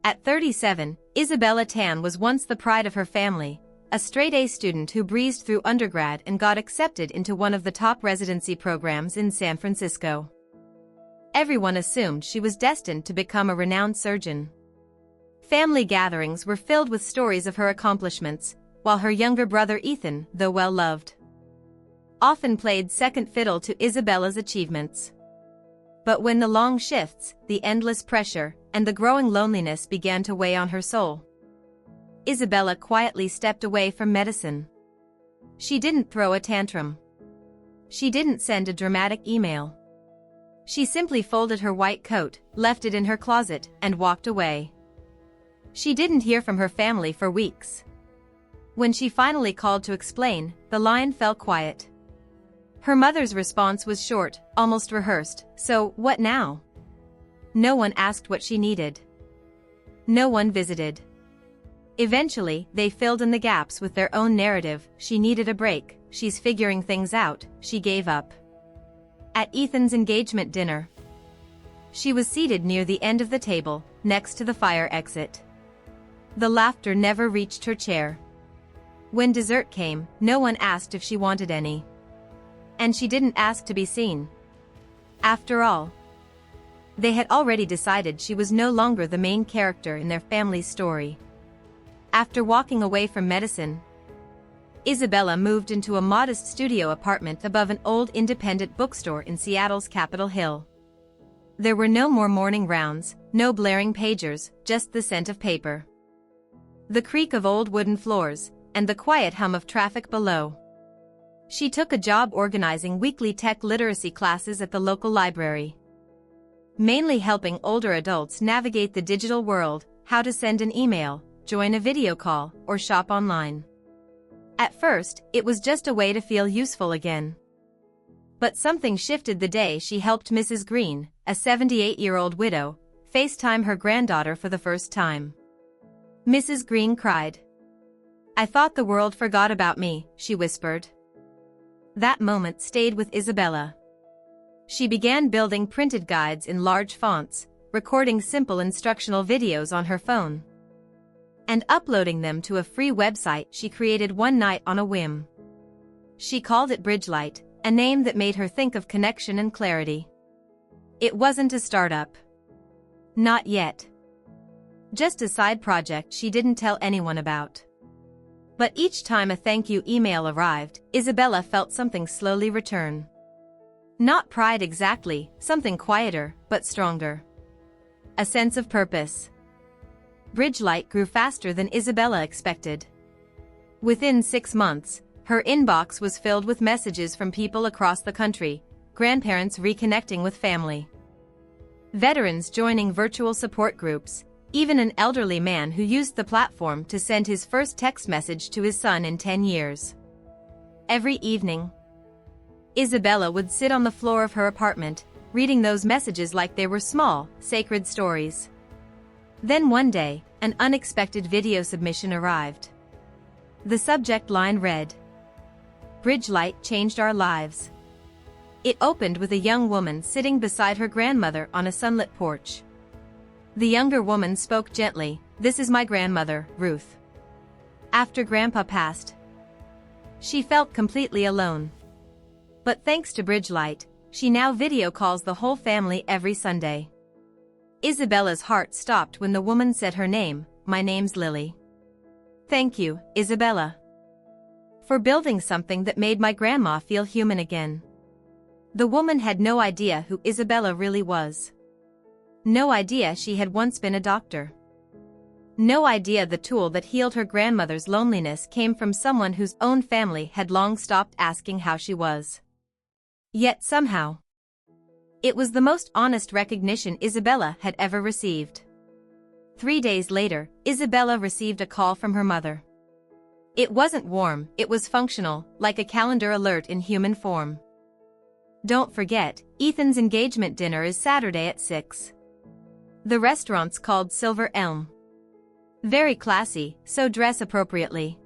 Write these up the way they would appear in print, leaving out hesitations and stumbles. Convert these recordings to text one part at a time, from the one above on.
At 37, Isabella Tan was once the pride of her family, a straight-A student who breezed through undergrad and got accepted into one of the top residency programs in San Francisco. Everyone assumed she was destined to become a renowned surgeon. Family gatherings were filled with stories of her accomplishments, while her younger brother Ethan, though well-loved, often played second fiddle to Isabella's achievements. But when the long shifts, the endless pressure, and the growing loneliness began to weigh on her soul, Isabella quietly stepped away from medicine. She didn't throw a tantrum. She didn't send a dramatic email. She simply folded her white coat, left it in her closet, and walked away. She didn't hear from her family for weeks. When she finally called to explain, the line fell quiet. Her mother's response was short, almost rehearsed. So, what now? No one asked what she needed. No one visited. Eventually, they filled in the gaps with their own narrative. She needed a break, she's figuring things out, she gave up. At Ethan's engagement dinner, she was seated near the end of the table, next to the fire exit. The laughter never reached her chair. When dessert came, no one asked if she wanted any. And she didn't ask to be seen. After all, they had already decided she was no longer the main character in their family's story. After walking away from medicine, Isabella moved into a modest studio apartment above an old independent bookstore in Seattle's Capitol Hill. There were no more morning rounds, no blaring pagers, just the scent of paper, the creak of old wooden floors, and the quiet hum of traffic below. She took a job organizing weekly tech literacy classes at the local library, mainly helping older adults navigate the digital world, how to send an email, join a video call, or shop online. At first, it was just a way to feel useful again. But something shifted the day she helped Mrs. Green, a 78-year-old widow, FaceTime her granddaughter for the first time. Mrs. Green cried. "I thought the world forgot about me," she whispered. That moment stayed with Isabella. She began building printed guides in large fonts, recording simple instructional videos on her phone, and uploading them to a free website she created one night on a whim. She called it Bridgelight, a name that made her think of connection and clarity. It wasn't a startup. Not yet. Just a side project she didn't tell anyone about. But each time a thank you email arrived, Isabella felt something slowly return. Not pride exactly, something quieter, but stronger. A sense of purpose. Bridgelight grew faster than Isabella expected. Within 6 months, her inbox was filled with messages from people across the country, grandparents reconnecting with family, veterans joining virtual support groups, even an elderly man who used the platform to send his first text message to his son in 10 years. Every evening, Isabella would sit on the floor of her apartment, reading those messages like they were small, sacred stories. Then one day, an unexpected video submission arrived. The subject line read, "Bridgelight changed our lives." It opened with a young woman sitting beside her grandmother on a sunlit porch. The younger woman spoke gently, "This is my grandmother, Ruth. After Grandpa passed, she felt completely alone. But thanks to Bridgelight, she now video calls the whole family every Sunday." Isabella's heart stopped when the woman said her name, "My name's Lily. Thank you, Isabella, for building something that made my grandma feel human again." The woman had no idea who Isabella really was. No idea she had once been a doctor. No idea the tool that healed her grandmother's loneliness came from someone whose own family had long stopped asking how she was. Yet somehow, it was the most honest recognition Isabella had ever received. 3 days later, Isabella received a call from her mother. It wasn't warm, it was functional, like a calendar alert in human form. "Don't forget, Ethan's engagement dinner is Saturday at 6. The restaurant's called Silver Elm. Very classy, so dress appropriately."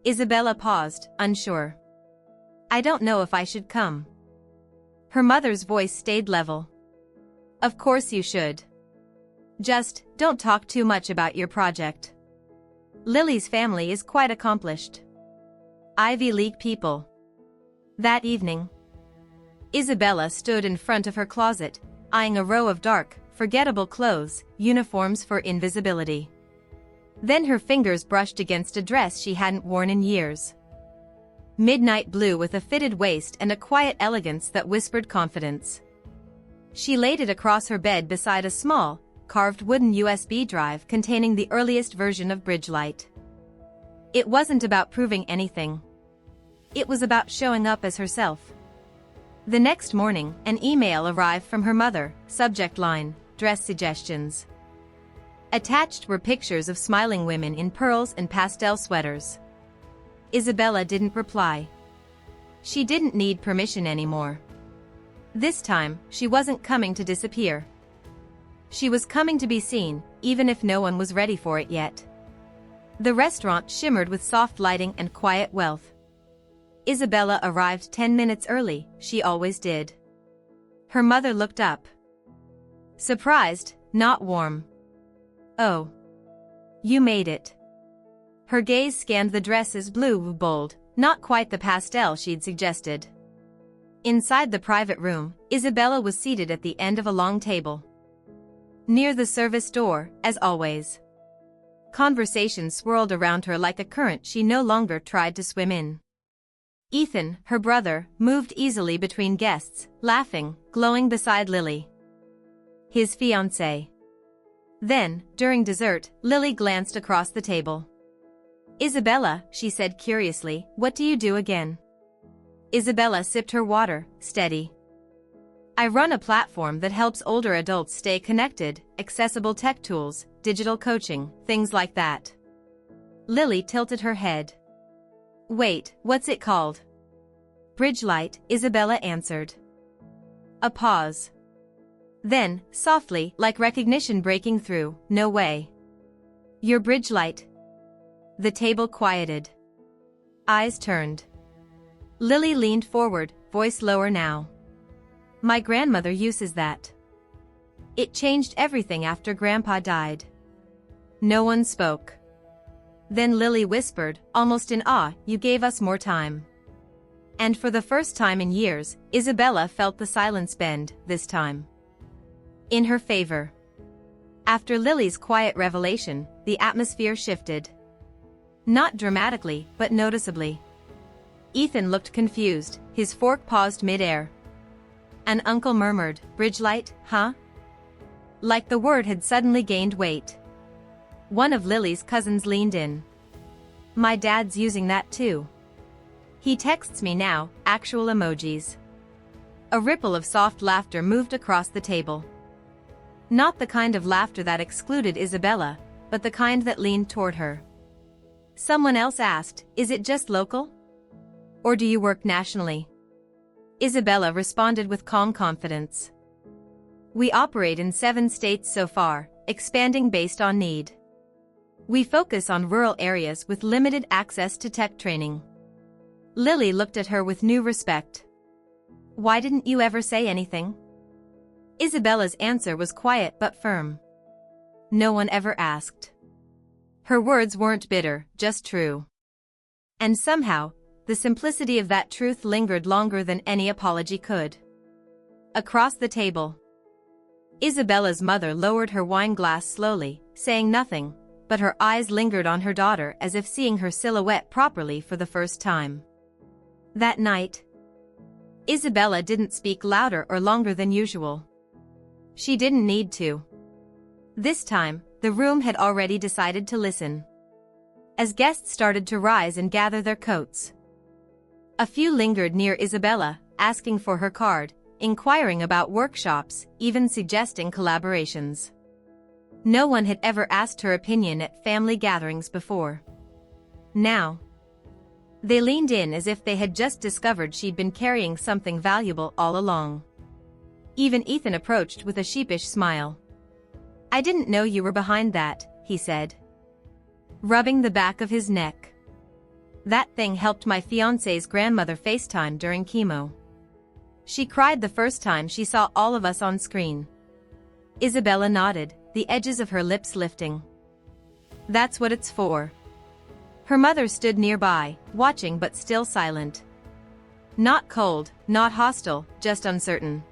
Isabella paused, unsure. "I don't know if I should come." Her mother's voice stayed level. "Of course you should. Just, don't talk too much about your project. Lily's family is quite accomplished. Ivy League people. That evening, Isabella stood in front of her closet, eyeing a row of dark, forgettable clothes, uniforms for invisibility. Then her fingers brushed against a dress she hadn't worn in years. Midnight blue with a fitted waist and a quiet elegance that whispered confidence. She laid it across her bed beside a small, carved wooden USB drive containing the earliest version of Bridgelight. It wasn't about proving anything. It was about showing up as herself. The next morning, an email arrived from her mother, subject line, dress suggestions. Attached were pictures of smiling women in pearls and pastel sweaters. Isabella didn't reply. She didn't need permission anymore. This time, she wasn't coming to disappear. She was coming to be seen, even if no one was ready for it yet. The restaurant shimmered with soft lighting and quiet wealth. Isabella arrived 10 minutes early, she always did. Her mother looked up. Surprised, not warm. Oh. You made it. Her gaze scanned the dress's blue bold, not quite the pastel she'd suggested. Inside the private room, Isabella was seated at the end of a long table. Near the service door, as always. Conversation swirled around her like a current she no longer tried to swim in. Ethan, her brother, moved easily between guests, laughing, glowing beside Lily. His fiancée. Then, during dessert, Lily glanced across the table. Isabella, she said curiously, what do you do again? Isabella sipped her water, steady. I run a platform that helps older adults stay connected, accessible tech tools, digital coaching, things like that. Lily tilted her head. Wait, what's it called? Bridgelight, Isabella answered. A pause. Then, softly, like recognition breaking through, no way. Your Bridgelight. The table quieted. Eyes turned. Lily leaned forward, voice lower now. My grandmother uses that. It changed everything after Grandpa died. No one spoke. Then Lily whispered, almost in awe, you gave us more time. And for the first time in years, Isabella felt the silence bend, this time. In her favor. After Lily's quiet revelation, the atmosphere shifted. Not dramatically, but noticeably. Ethan looked confused, his fork paused mid-air. An uncle murmured, Bridgelight, huh? Like the word had suddenly gained weight. One of Lily's cousins leaned in. My dad's using that too. He texts me now, actual emojis. A ripple of soft laughter moved across the table. Not the kind of laughter that excluded Isabella, but the kind that leaned toward her. Someone else asked, is it just local? Or do you work nationally? Isabella responded with calm confidence. We operate in 7 states so far, expanding based on need. We focus on rural areas with limited access to tech training. Lily looked at her with new respect. Why didn't you ever say anything? Isabella's answer was quiet but firm. No one ever asked. Her words weren't bitter, just true. And somehow, the simplicity of that truth lingered longer than any apology could. Across the table, Isabella's mother lowered her wine glass slowly, saying nothing, but her eyes lingered on her daughter as if seeing her silhouette properly for the first time. That night, Isabella didn't speak louder or longer than usual. She didn't need to. This time, the room had already decided to listen. As guests started to rise and gather their coats, a few lingered near Isabella, asking for her card, inquiring about workshops, even suggesting collaborations. No one had ever asked her opinion at family gatherings before. Now, they leaned in as if they had just discovered she'd been carrying something valuable all along. Even Ethan approached with a sheepish smile. I didn't know you were behind that, he said, rubbing the back of his neck. That thing helped my fiancé's grandmother FaceTime during chemo. She cried the first time she saw all of us on screen. Isabella nodded, the edges of her lips lifting. That's what it's for. Her mother stood nearby, watching but still silent. Not cold, not hostile, just uncertain.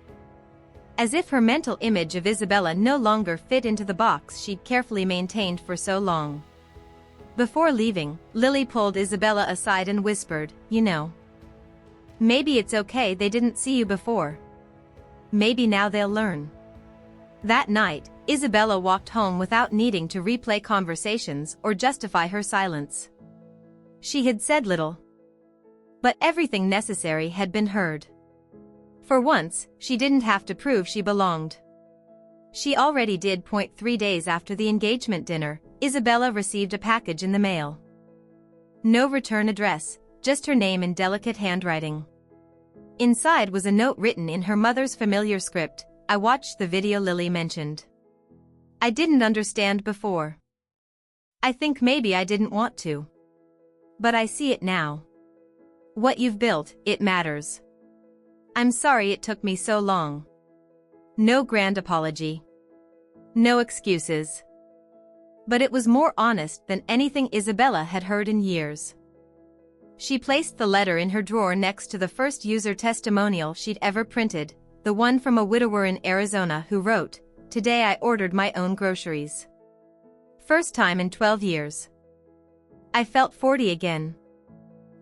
As if her mental image of Isabella no longer fit into the box she'd carefully maintained for so long. Before leaving, Lily pulled Isabella aside and whispered, "You know, maybe it's okay they didn't see you before. Maybe now they'll learn." That night, Isabella walked home without needing to replay conversations or justify her silence. She had said little, but everything necessary had been heard. For once, she didn't have to prove she belonged. She already did. 3 days after the engagement dinner, Isabella received a package in the mail. No return address, just her name in delicate handwriting. Inside was a note written in her mother's familiar script. "I watched the video Lily mentioned. I didn't understand before. I think maybe I didn't want to. But I see it now. What you've built, it matters. I'm sorry it took me so long." No grand apology. No excuses. But it was more honest than anything Isabella had heard in years. She placed the letter in her drawer next to the first user testimonial she'd ever printed, the one from a widower in Arizona who wrote, "Today I ordered my own groceries. First time in 12 years. I felt 40 again."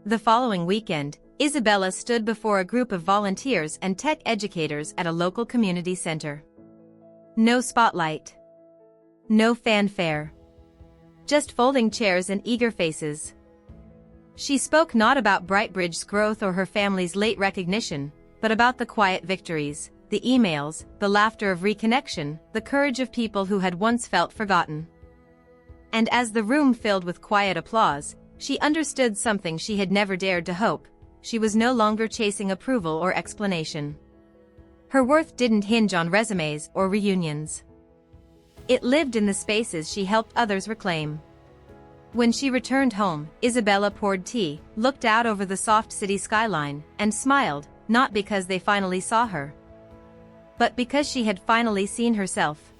The following weekend, Isabella stood before a group of volunteers and tech educators at a local community center. No spotlight. No fanfare. Just folding chairs and eager faces. She spoke not about Brightbridge's growth or her family's late recognition, but about the quiet victories, the emails, the laughter of reconnection, the courage of people who had once felt forgotten. And as the room filled with quiet applause, she understood something she had never dared to hope. She was no longer chasing approval or explanation. Her worth didn't hinge on resumes or reunions. It lived in the spaces she helped others reclaim. When she returned home, Isabella poured tea, looked out over the soft city skyline, and smiled, not because they finally saw her, but because she had finally seen herself.